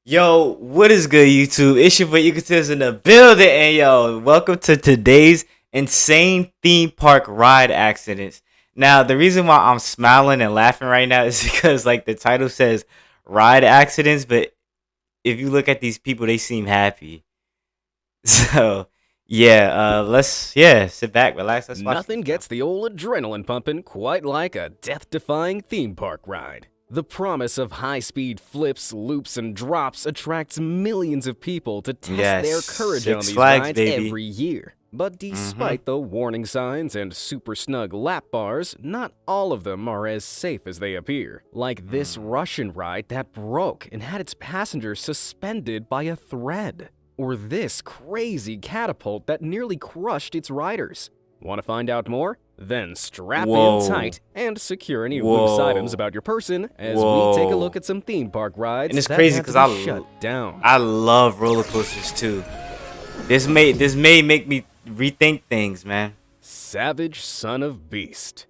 Yo, what is good, YouTube? It's your boy Ecotips in the building, and yo, welcome to today's insane theme park ride accidents. Now, the reason why I'm smiling and laughing right now is because, like, the title says ride accidents, but if you look at these people, they seem happy. So, let's sit back, relax, let's watch Nothing this now. gets the old adrenaline pumping quite like a death-defying theme park ride. The promise of high-speed flips, loops, and drops attracts millions of people to test their courage on Six these Flags, rides baby. every year. But despite the warning signs and super snug lap bars, not all of them are as safe as they appear. Like this Russian ride that broke and had its passengers suspended by a thread. Or this crazy catapult that nearly crushed its riders. Want to find out more? Then strap Whoa. in tight and secure any Whoa. loose items about your person as Whoa. we take a look at some theme park rides And it's that crazy had to because be shut down. I love roller coasters too. This may make me rethink things, man. Savage Son of Beast.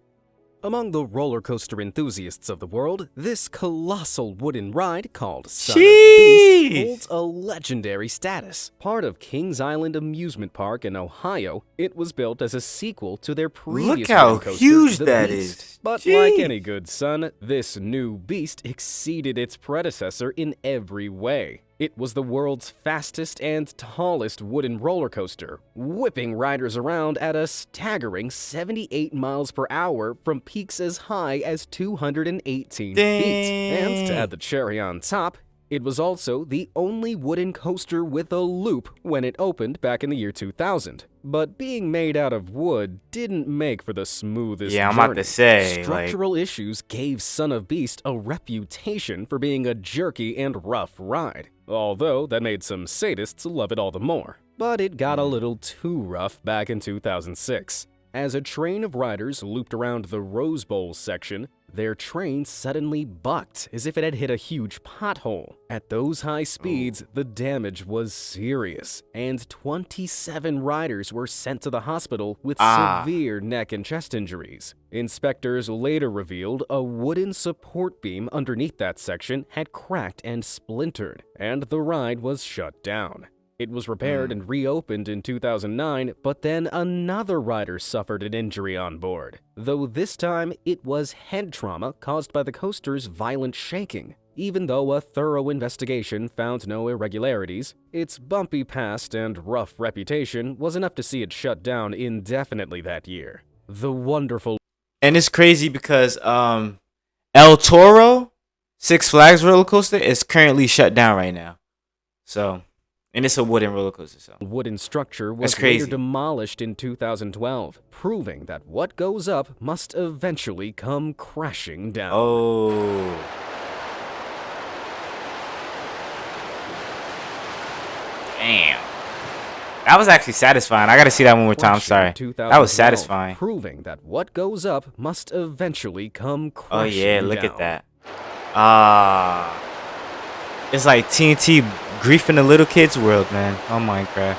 Among the roller coaster enthusiasts of the world, this colossal wooden ride called Son of Beast holds a legendary status. Part of Kings Island Amusement Park in Ohio, it was built as a sequel to their previous Look how wooden coaster, huge the that Beast. is. But Jeez. like any good son, this new beast exceeded its predecessor in every way. It was the world's fastest and tallest wooden roller coaster, whipping riders around at a staggering 78 miles per hour from peaks as high as 218 feet. And to add the cherry on top, it was also the only wooden coaster with a loop when it opened back in the year 2000. But being made out of wood didn't make for the smoothest Yeah, I'm journey. about to say, Structural issues gave Son of Beast a reputation for being a jerky and rough ride. Although that made some sadists love it all the more. But it got a little too rough back in 2006. As a train of riders looped around the Rose Bowl section, their train suddenly bucked as if it had hit a huge pothole. At those high speeds, the damage was serious, and 27 riders were sent to the hospital with severe neck and chest injuries. Inspectors later revealed a wooden support beam underneath that section had cracked and splintered, and the ride was shut down. It was repaired and reopened in 2009, but then another rider suffered an injury on board, though this time it was head trauma caused by the coaster's violent shaking. Even though a thorough investigation found no irregularities, its bumpy past and rough reputation was enough to see it shut down indefinitely that year. The wonderful And it's crazy because El Toro, Six Flags roller coaster, is currently shut down right now. So, and it's a wooden roller coaster. So wooden structure was That's crazy. later demolished in 2012, proving that what goes up must eventually come crashing down. Oh. Damn. That was actually satisfying. I gotta see that one more time. I'm sorry. That was satisfying. Proving that what goes up must eventually come crashing Oh yeah, look down. at that. It's like TNT grief in the little kids world, man. On Minecraft.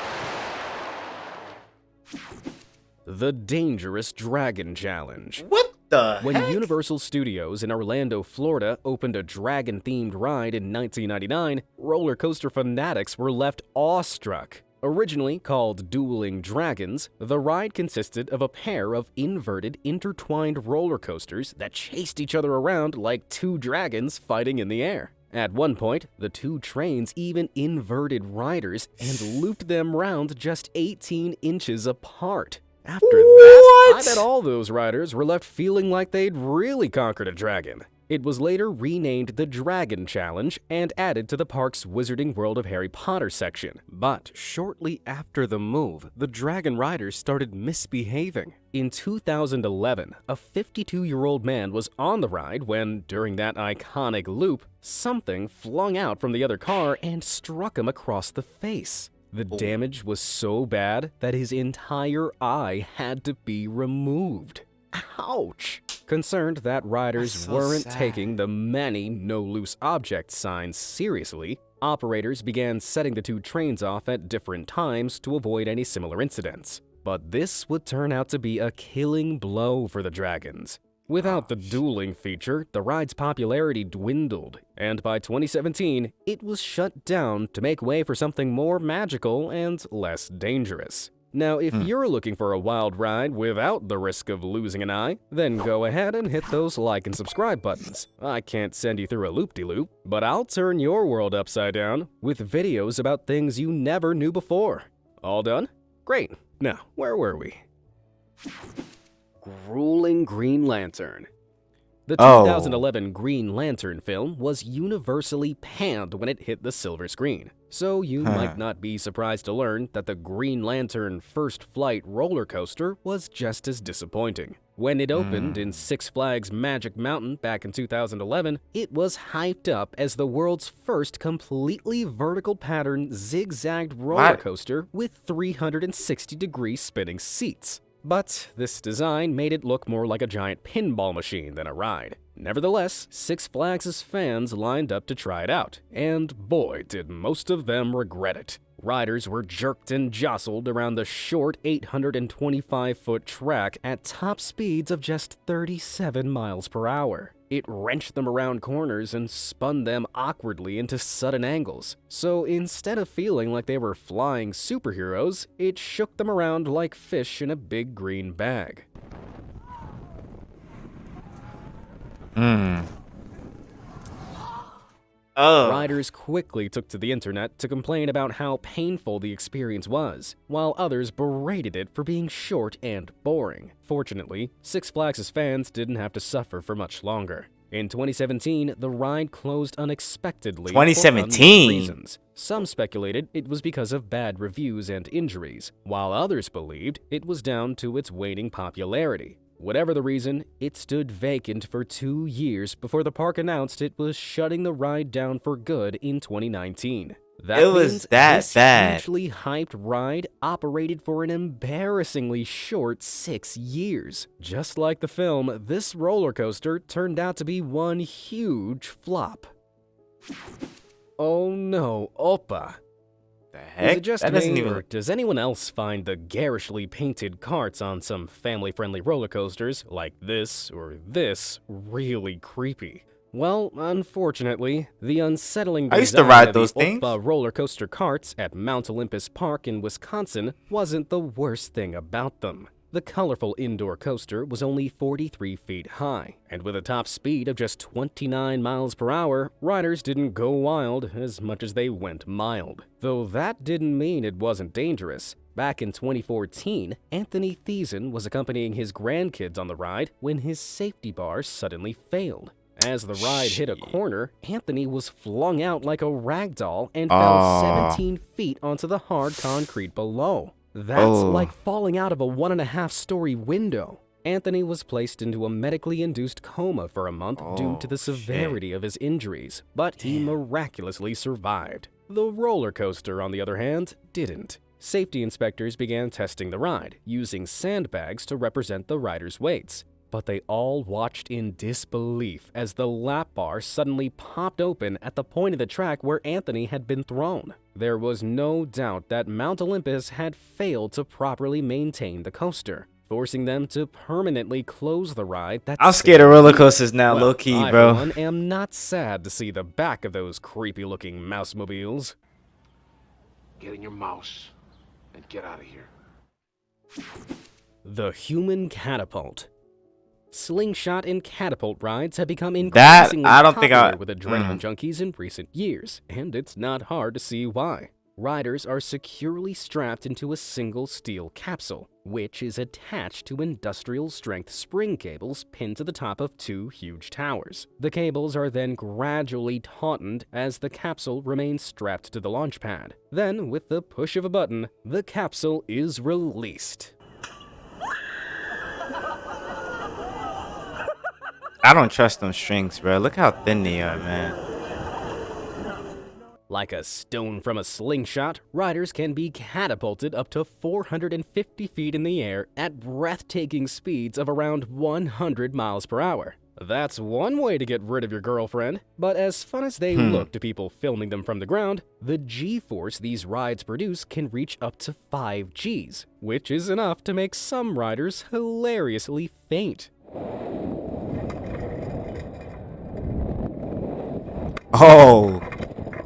The Dangerous Dragon Challenge. What the When heck? Universal Studios in Orlando, Florida opened a dragon-themed ride in 1999, roller coaster fanatics were left awestruck. Originally called Dueling Dragons, the ride consisted of a pair of inverted, intertwined roller coasters that chased each other around like two dragons fighting in the air. At one point, the two trains even inverted riders and looped them round just 18 inches apart. After that, I bet all those riders were left feeling like they'd really conquered a dragon. It was later renamed the Dragon Challenge and added to the park's Wizarding World of Harry Potter section. But shortly after the move, the Dragon Riders started misbehaving. In 2011, a 52-year-old man was on the ride when, during that iconic loop, something flung out from the other car and struck him across the face. The damage was so bad that his entire eye had to be removed. Ouch! Concerned that riders weren't taking the many no loose objects signs seriously, operators began setting the two trains off at different times to avoid any similar incidents. But this would turn out to be a killing blow for the dragons. Without the dueling feature, the ride's popularity dwindled, and by 2017, it was shut down to make way for something more magical and less dangerous. Now, if you're looking for a wild ride without the risk of losing an eye, then go ahead and hit those like and subscribe buttons. I can't send you through a loop-de-loop, but I'll turn your world upside down with videos about things you never knew before. All done? Great. Now, where were we? Grueling Green Lantern. The 2011 Green Lantern film was universally panned when it hit the silver screen, so you might not be surprised to learn that the Green Lantern First Flight roller coaster was just as disappointing. When it opened in Six Flags Magic Mountain back in 2011, it was hyped up as the world's first completely vertical pattern zigzagged roller coaster with 360-degree spinning seats. But this design made it look more like a giant pinball machine than a ride. Nevertheless, Six Flags' fans lined up to try it out, and boy did most of them regret it. Riders were jerked and jostled around the short 825-foot track at top speeds of just 37 miles per hour. It wrenched them around corners and spun them awkwardly into sudden angles. So instead of feeling like they were flying superheroes, it shook them around like fish in a big green bag. Riders quickly took to the internet to complain about how painful the experience was, while others berated it for being short and boring. Fortunately, Six Flags' fans didn't have to suffer for much longer. In 2017, the ride closed unexpectedly for unknown reasons. Some speculated it was because of bad reviews and injuries, while others believed it was down to its waning popularity. Whatever the reason, it stood vacant for 2 years before the park announced it was shutting the ride down for good in 2019. That means this hugely hyped ride operated for an embarrassingly short 6 years. Just like the film, this roller coaster turned out to be one huge flop. Oh no, Oppa. The heck? Is it just me, or does anyone else find the garishly painted carts on some family-friendly roller coasters, like this or this, really creepy? Well, unfortunately, the unsettling design I used to ride of those the things. Oppa roller coaster carts at Mount Olympus Park in Wisconsin wasn't the worst thing about them. The colorful indoor coaster was only 43 feet high, and with a top speed of just 29 miles per hour, riders didn't go wild as much as they went mild. Though that didn't mean it wasn't dangerous. Back in 2014, Anthony Thiessen was accompanying his grandkids on the ride when his safety bar suddenly failed. As the ride hit a corner, Anthony was flung out like a rag doll and fell 17 feet onto the hard concrete below. That's like falling out of a 1.5-story window. Anthony was placed into a medically induced coma for a month due to the severity of his injuries, but he miraculously survived. The roller coaster, on the other hand, didn't. Safety inspectors began testing the ride, using sandbags to represent the rider's weights. But they all watched in disbelief as the lap bar suddenly popped open at the point of the track where Anthony had been thrown. There was no doubt that Mount Olympus had failed to properly maintain the coaster, forcing them to permanently close the ride. I'm scared of roller coasters now, low-key, bro. I, for one, am not sad to see the back of those creepy-looking mouse-mobiles. Get in your mouse and get out of here. The Human Catapult. Slingshot and catapult rides have become increasingly popular with adrenaline junkies in recent years, and it's not hard to see why. Riders are securely strapped into a single steel capsule, which is attached to industrial-strength spring cables pinned to the top of 2 huge towers. The cables are then gradually tautened as the capsule remains strapped to the launch pad. Then, with the push of a button, the capsule is released. I don't trust them strings, bro. Look how thin they are, man. Like a stone from a slingshot, riders can be catapulted up to 450 feet in the air at breathtaking speeds of around 100 miles per hour. That's one way to get rid of your girlfriend, but as fun as they look to people filming them from the ground, the G-force these rides produce can reach up to 5 Gs, which is enough to make some riders hilariously faint. Oh.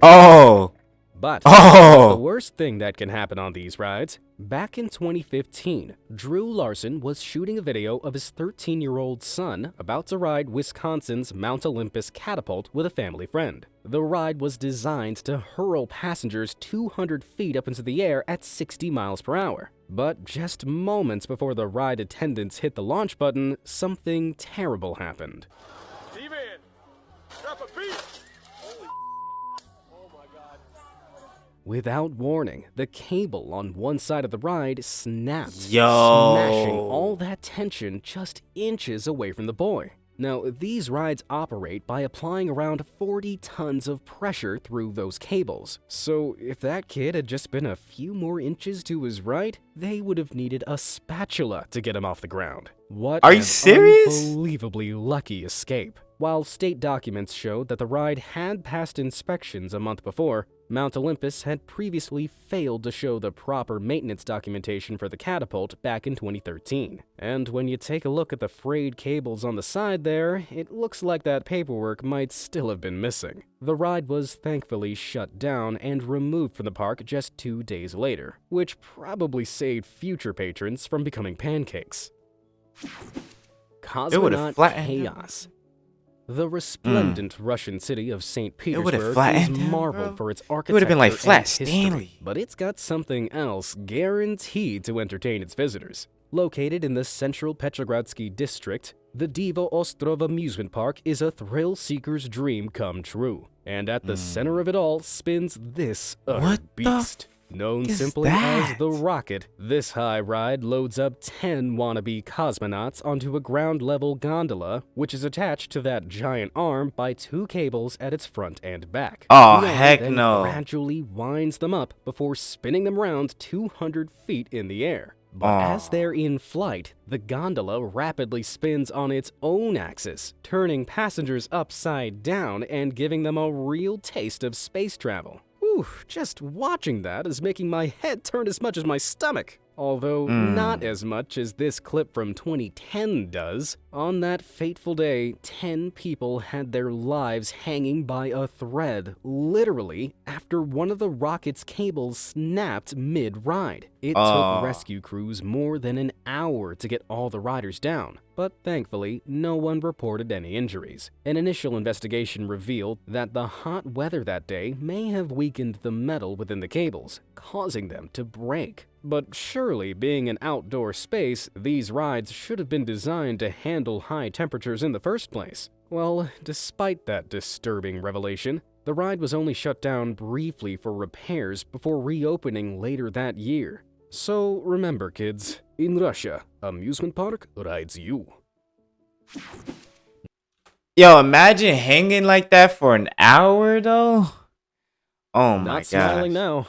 Oh. But the Oh. worst thing that can happen on these rides, back in 2015, Drew Larson was shooting a video of his 13-year-old son about to ride Wisconsin's Mount Olympus Catapult with a family friend. The ride was designed to hurl passengers 200 feet up into the air at 60 miles per hour. But just moments before the ride attendants hit the launch button, something terrible happened. Steven, drop a beat. Without warning, the cable on one side of the ride snapped, Yo. smashing all that tension just inches away from the boy. Now, these rides operate by applying around 40 tons of pressure through those cables. So if that kid had just been a few more inches to his right, they would have needed a spatula to get him off the ground. What Are you an serious? unbelievably lucky escape. While state documents showed that the ride had passed inspections a month before, Mount Olympus had previously failed to show the proper maintenance documentation for the catapult back in 2013. And when you take a look at the frayed cables on the side there, it looks like that paperwork might still have been missing. The ride was thankfully shut down and removed from the park just 2 days later, which probably saved future patrons from becoming pancakes. Cosmonaut flattened him. chaos. The resplendent Russian city of St. It would've Petersburg is flattened him, marveled bro. for its It architecture would have been like and Flat history, Stanley. but it's got something else guaranteed to entertain its visitors. Located in the central Petrogradsky district, the Divo Ostrov amusement park is a thrill seeker's dream come true. And at the center of it all spins this utter What the beast. Known is simply that? as the Rocket, this high ride loads up 10 wannabe cosmonauts onto a ground-level gondola, which is attached to that giant arm by 2 cables at its front and back. Oh, The arm heck then no. gradually winds them up before spinning them around 200 feet in the air. But as they're in flight, the gondola rapidly spins on its own axis, turning passengers upside down and giving them a real taste of space travel. Whew, just watching that is making my head turn as much as my stomach. Although not as much as this clip from 2010 does. On that fateful day, 10 people had their lives hanging by a thread, literally, after one of the rocket's cables snapped mid-ride. It took rescue crews more than an hour to get all the riders down, but thankfully, no one reported any injuries. An initial investigation revealed that the hot weather that day may have weakened the metal within the cables, causing them to break. But surely, being an outdoor space, these rides should have been designed to handle high temperatures in the first place. Well, despite that disturbing revelation, the ride was only shut down briefly for repairs before reopening later that year. So remember, kids, in Russia, amusement park rides you. Yo, imagine hanging like that for an hour, though. Oh my Not smiling god. now.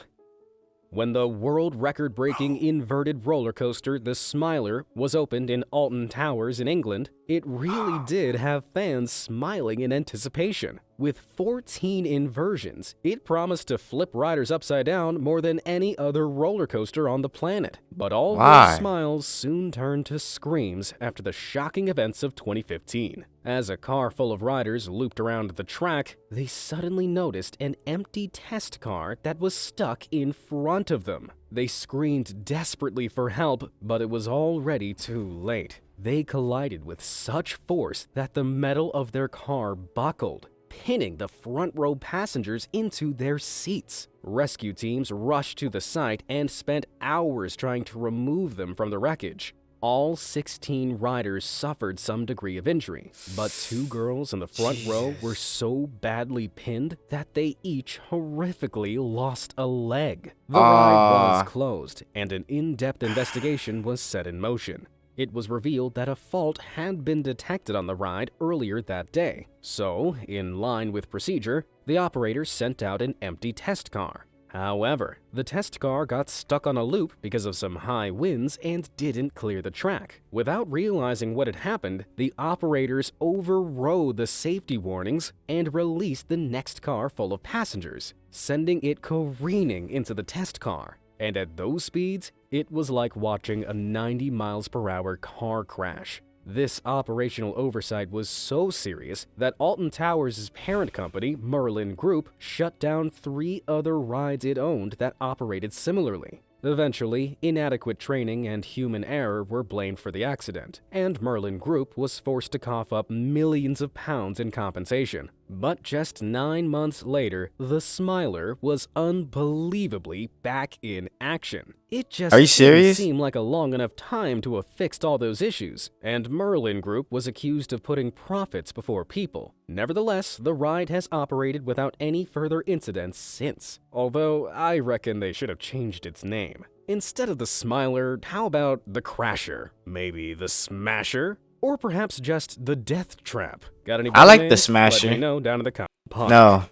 When the world record-breaking inverted roller coaster, the Smiler, was opened in Alton Towers in England, it really did have fans smiling in anticipation. With 14 inversions, it promised to flip riders upside down more than any other roller coaster on the planet. But all Why? those smiles soon turned to screams after the shocking events of 2015. As a car full of riders looped around the track, they suddenly noticed an empty test car that was stuck in front of them. They screamed desperately for help, but it was already too late. They collided with such force that the metal of their car buckled, pinning the front row passengers into their seats. Rescue teams rushed to the site and spent hours trying to remove them from the wreckage. All 16 riders suffered some degree of injury, but 2 girls in the front row were so badly pinned that they each horrifically lost a leg. The ride was closed, and an in-depth investigation was set in motion. It was revealed that a fault had been detected on the ride earlier that day. So, in line with procedure, the operator sent out an empty test car. However, the test car got stuck on a loop because of some high winds and didn't clear the track. Without realizing what had happened, the operators overrode the safety warnings and released the next car full of passengers, sending it careening into the test car. And at those speeds, it was like watching a 90 miles per hour car crash. This operational oversight was so serious that Alton Towers' parent company, Merlin Group, shut down 3 other rides it owned that operated similarly. Eventually, inadequate training and human error were blamed for the accident, and Merlin Group was forced to cough up millions of pounds in compensation. But just 9 months later, the Smiler was unbelievably back in action. It just Are you didn't serious? seem like a long enough time to have fixed all those issues, and Merlin Group was accused of putting profits before people. Nevertheless, the ride has operated without any further incidents since, although I reckon they should have changed its name. Instead of the Smiler, how about the Crasher? Maybe the Smasher? Or perhaps just the Death Trap? Got any I like the names? Smasher. Let me know down in the comments. No.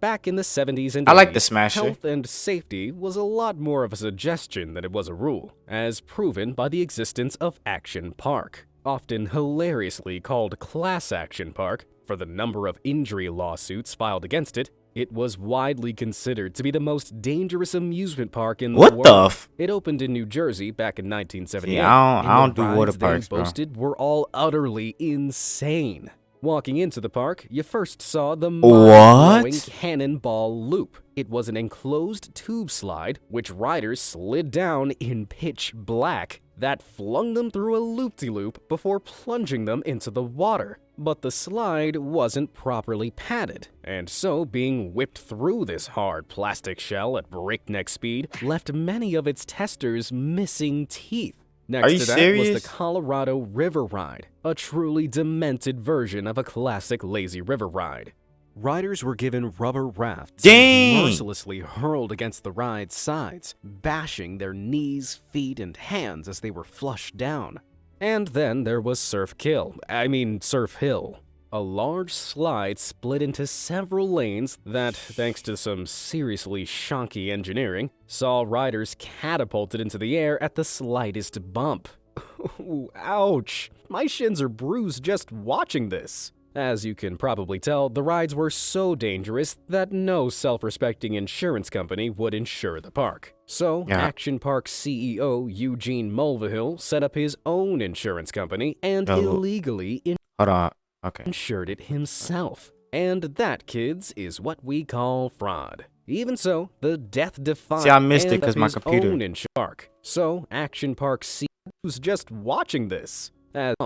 Back in the 70s and 80s, I like the Smasher. health and safety was a lot more of a suggestion than it was a rule, as proven by the existence of Action Park, often hilariously called Class Action Park for the number of injury lawsuits filed against it. It was widely considered to be the most dangerous amusement park in the What world. the f? It opened in New Jersey back in 1978. Yeah, I don't and the do water rides they parks, bro. boasted were all utterly insane. Walking into the park, you first saw the What? mind-blowing Cannonball Loop. It was an enclosed tube slide, which riders slid down in pitch black that flung them through a loop-de-loop before plunging them into the water. But the slide wasn't properly padded, and so being whipped through this hard plastic shell at breakneck speed left many of its testers missing teeth. Next Are you to that serious? was the Colorado River Ride, a truly demented version of a classic lazy river ride. Riders were given rubber rafts Dang! and mercilessly hurled against the ride's sides, bashing their knees, feet, and hands as they were flushed down. And then there was Surf Hill, a large slide split into several lanes that, thanks to some seriously shonky engineering, saw riders catapulted into the air at the slightest bump. Ooh, ouch! My shins are bruised just watching this. As you can probably tell, the rides were so dangerous that no self-respecting insurance company would insure the park. So, Yeah. Action Park CEO Eugene Mulvihill set up his own insurance company and Oh. illegally Hold on. Okay. insured it himself. And that, kids, is what we call fraud. Even so, the death-defying See, I missed it and 'cause my his computer. own park. So, Action Park CEO was just watching this. As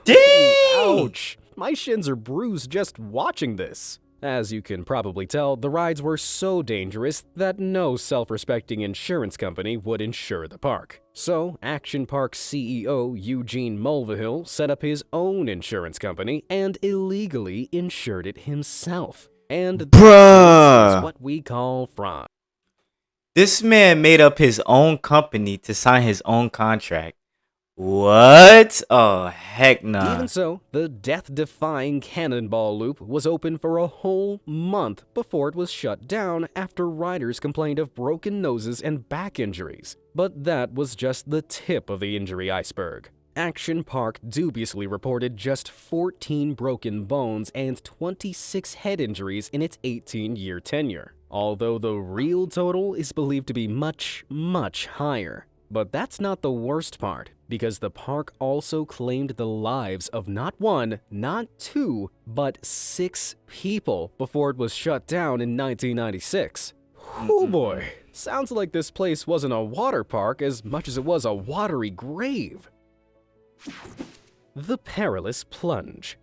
Dang! Ouch! My shins are bruised just watching this. As you can probably tell, the rides were so dangerous that no self-respecting insurance company would insure the park. So, Action Park CEO Eugene Mulvihill set up his own insurance company and illegally insured it himself. And that Bruh. is what we call fraud. This man made up his own company to sign his own contract. What? Oh, heck nah. Even so, the death-defying Cannonball Loop was open for a whole month before it was shut down after riders complained of broken noses and back injuries. But that was just the tip of the injury iceberg. Action Park dubiously reported just 14 broken bones and 26 head injuries in its 18-year tenure, although the real total is believed to be much, much higher. But that's not the worst part, because the park also claimed the lives of not 1, not 2, but 6 people before it was shut down in 1996. Oh boy, sounds like this place wasn't a water park as much as it was a watery grave. The Perilous Plunge.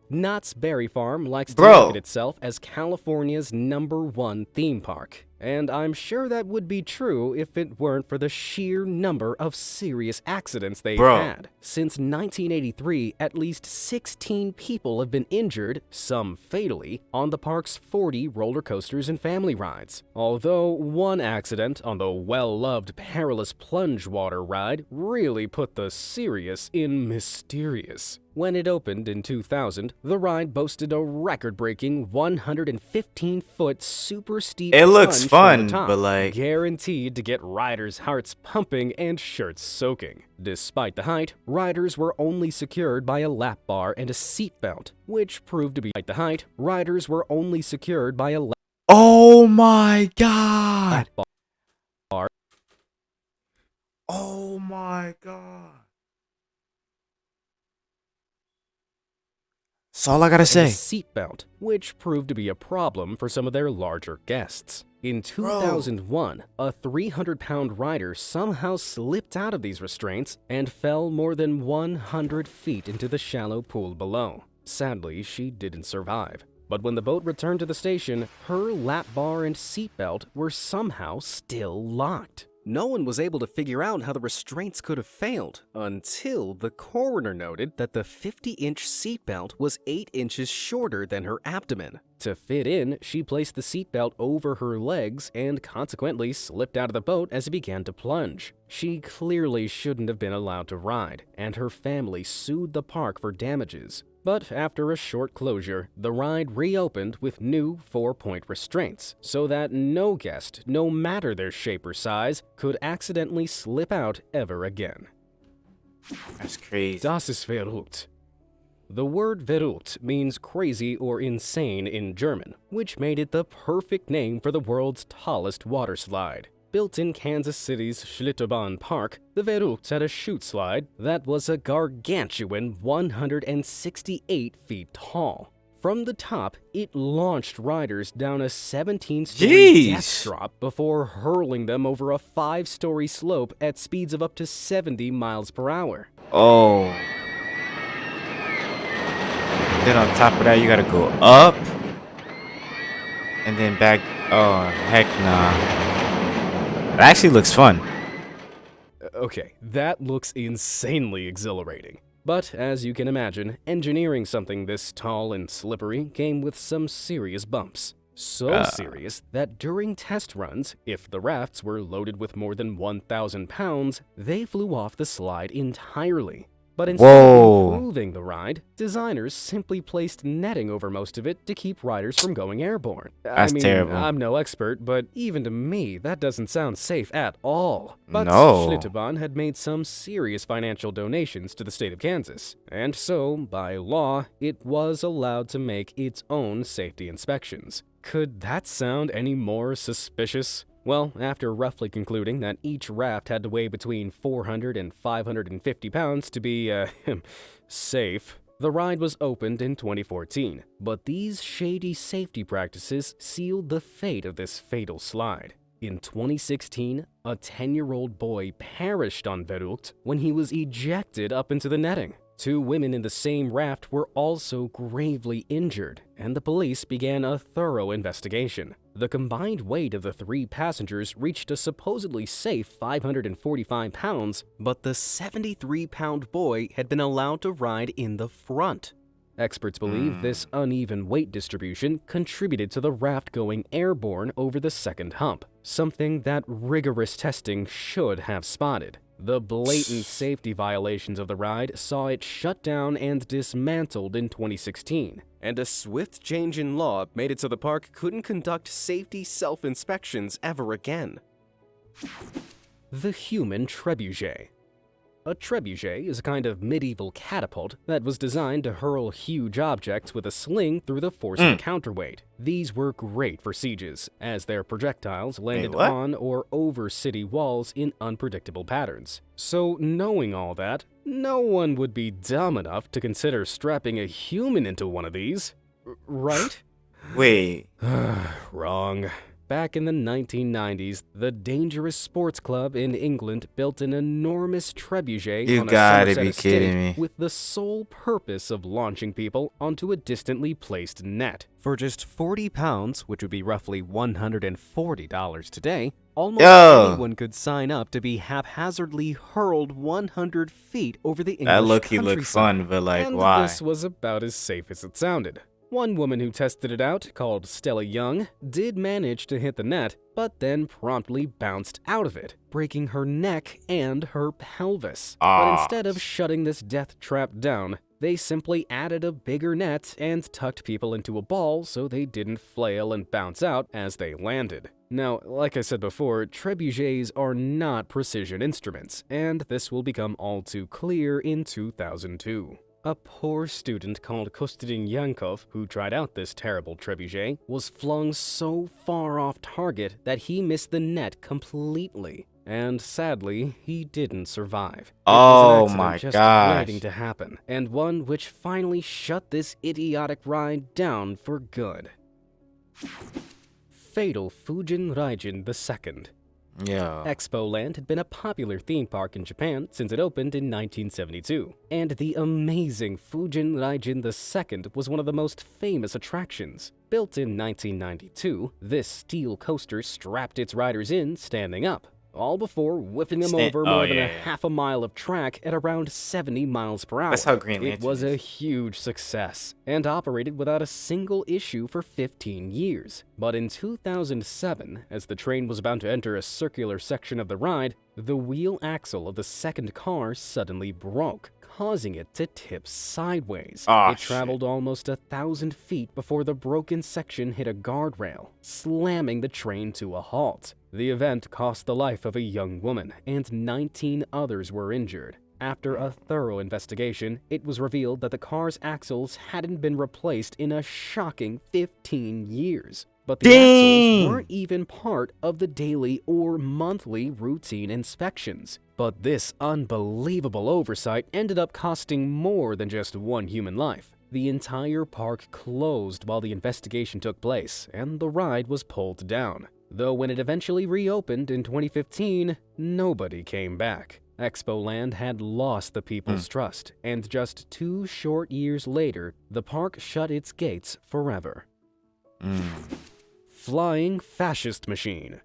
Knott's Berry Farm likes to Bro. look at itself as California's #1 theme park. And I'm sure that would be true if it weren't for the sheer number of serious accidents they've Bro. had. Since 1983, at least 16 people have been injured, some fatally, on the park's 40 roller coasters and family rides. Although one accident on the well-loved Perilous Plunge water ride really put the serious in mysterious. When it opened in 2000, the ride boasted a record-breaking 115-foot super steep It looks plunge from fun, the top, but, like- guaranteed to get riders' hearts pumping and shirts soaking. Despite the height, riders were only secured by a lap bar and a seatbelt, which proved to be the height. Riders were only secured by a Oh my god. lap bar. Oh my god. That's all I gotta and a say. seatbelt, which proved to be a problem for some of their larger guests. In 2001, a 300-pound rider somehow slipped out of these restraints and fell more than 100 feet into the shallow pool below. Sadly, she didn't survive. But when the boat returned to the station, her lap bar and seatbelt were somehow still locked. No one was able to figure out how the restraints could have failed until the coroner noted that the 50-inch seatbelt was 8 inches shorter than her abdomen. To fit in, she placed the seatbelt over her legs and consequently slipped out of the boat as it began to plunge. She clearly shouldn't have been allowed to ride, and her family sued the park for damages. But after a short closure, the ride reopened with new 4-point restraints, so that no guest, no matter their shape or size, could accidentally slip out ever again. That's crazy. Das ist verrückt. The word verrückt means crazy or insane in German, which made it the perfect name for the world's tallest water slide. Built in Kansas City's Schlitterbahn Park, the Verrückt had a chute slide that was a gargantuan 168 feet tall. From the top, it launched riders down a 17-story death drop before hurling them over a 5-story slope at speeds of up to 70 miles per hour. Oh. Then on top of that, you gotta go up. And then back. Oh, heck nah. It actually looks fun. Okay, that looks insanely exhilarating. But as you can imagine, engineering something this tall and slippery came with some serious bumps. So serious that during test runs, if the rafts were loaded with more than 1,000 pounds, they flew off the slide entirely. But instead of improving the ride, designers simply placed netting over most of it to keep riders from going airborne. That's terrible. I'm no expert, but even to me, that doesn't sound safe at all. But No. Schlitterbahn had made some serious financial donations to the state of Kansas, and so, by law, it was allowed to make its own safety inspections. Could that sound any more suspicious? Well, after roughly concluding that each raft had to weigh between 400 and 550 pounds to be, safe, the ride was opened in 2014. But these shady safety practices sealed the fate of this fatal slide. In 2016, a 10-year-old boy perished on Verrückt when he was ejected up into the netting. 2 women in the same raft were also gravely injured, and the police began a thorough investigation. The combined weight of the 3 passengers reached a supposedly safe 545 pounds, but the 73-pound boy had been allowed to ride in the front. Experts believe this uneven weight distribution contributed to the raft going airborne over the second hump, something that rigorous testing should have spotted. The blatant safety violations of the ride saw it shut down and dismantled in 2016, and a swift change in law made it so the park couldn't conduct safety self-inspections ever again. The human trebuchet. A trebuchet is a kind of medieval catapult that was designed to hurl huge objects with a sling through the force of a counterweight. These were great for sieges, as their projectiles landed on or over city walls in unpredictable patterns. So knowing all that, no one would be dumb enough to consider strapping a human into one of these, right? Wait. Wrong. Back in the 1990s, the Dangerous Sports Club in England built an enormous trebuchet You on a gotta Somerset be estate kidding me. with the sole purpose of launching people onto a distantly placed net. For just 40 pounds, which would be roughly $140 today, almost anyone could sign up to be haphazardly hurled 100 feet over the English That look-y countryside. look fun, but like, And why? this was about as safe as it sounded. One woman who tested it out, called Stella Young, did manage to hit the net, but then promptly bounced out of it, breaking her neck and her pelvis. But instead of shutting this death trap down, they simply added a bigger net and tucked people into a ball so they didn't flail and bounce out as they landed. Now, like I said before, trebuchets are not precision instruments, and this will become all too clear in 2002. A poor student called Kostadin Yankov, who tried out this terrible trebuchet, was flung so far off target that he missed the net completely. and sadly, he didn't survive. Oh It was an my accident just gosh. waiting to happen, and one which finally shut this idiotic ride down for good. Fatal FUJIN RAIJIN II. Yo. Expoland had been a popular theme park in Japan since it opened in 1972, and the amazing FUJIN RAIJIN II was one of the most famous attractions. Built in 1992, this steel coaster strapped its riders in standing up, all before whipping them over more than a half a mile of track at around 70 miles per hour. That's how Green Lantern It was a is. huge success, and operated without a single issue for 15 years. But in 2007, as the train was about to enter a circular section of the ride, the wheel axle of the second car suddenly broke, causing it to tip sideways. Aw, It traveled almost 1,000 feet before the broken section hit a guardrail, slamming the train to a halt. The event cost the life of a young woman, and 19 others were injured. After a thorough investigation, it was revealed that the car's axles hadn't been replaced in a shocking 15 years. But the axles weren't even part of the daily or monthly routine inspections. But this unbelievable oversight ended up costing more than just one human life. The entire park closed while the investigation took place, and the ride was pulled down. Though when it eventually reopened in 2015, nobody came back. Expoland had lost the people's trust, and just 2 short years later, the park shut its gates forever. Flying Fascist Machine.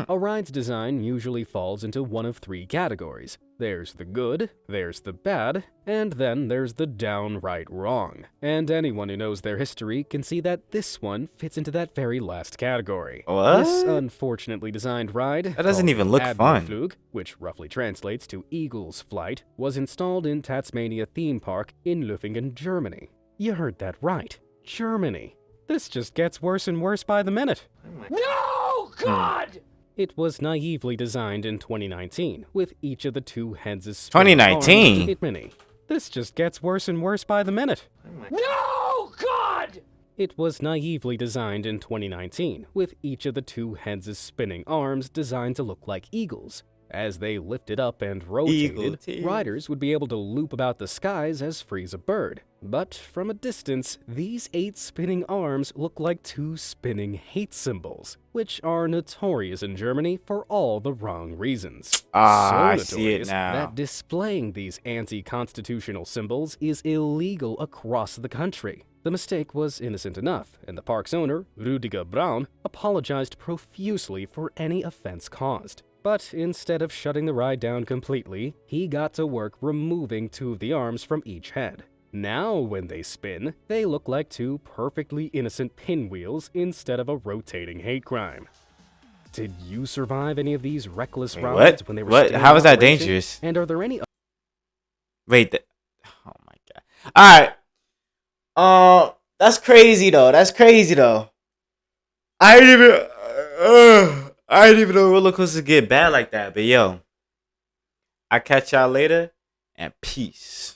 A ride's design usually falls into one of 3 categories. There's the good, there's the bad, and then there's the downright wrong. And anyone who knows their history can see that this one fits into that very last category. What? This unfortunately designed ride, That doesn't even look fun. Flug, which roughly translates to Eagle's Flight, was installed in Tasmania Theme Park in Löfingen, Germany. You heard that right. Germany. This just gets worse and worse by the minute. No, God! It was naively designed in 2019, with each of the 2 heads as 2019? Hit mini. This just gets worse and worse by the minute. No, God! It was naively designed in 2019, with each of the 2 heads as spinning arms designed to look like eagles. As they lifted up and rotated, riders would be able to loop about the skies as free as a bird. But from a distance, these 8 spinning arms look like 2 spinning hate symbols, which are notorious in Germany for all the wrong reasons. I So see it notorious now. that displaying these anti-constitutional symbols is illegal across the country. The mistake was innocent enough, and the park's owner, Rüdiger Braun, apologized profusely for any offense caused. But instead of shutting the ride down completely, he got to work removing 2 of the arms from each head. Now, when they spin, they look like 2 perfectly innocent pinwheels instead of a rotating hate crime. Did you survive any of these reckless rides when they were still in How is that operation? dangerous? And are there any Wait, oh my god. Alright. That's crazy though. That's crazy though. I didn't even know roller coasters get bad like that. But yo, I catch y'all later and peace.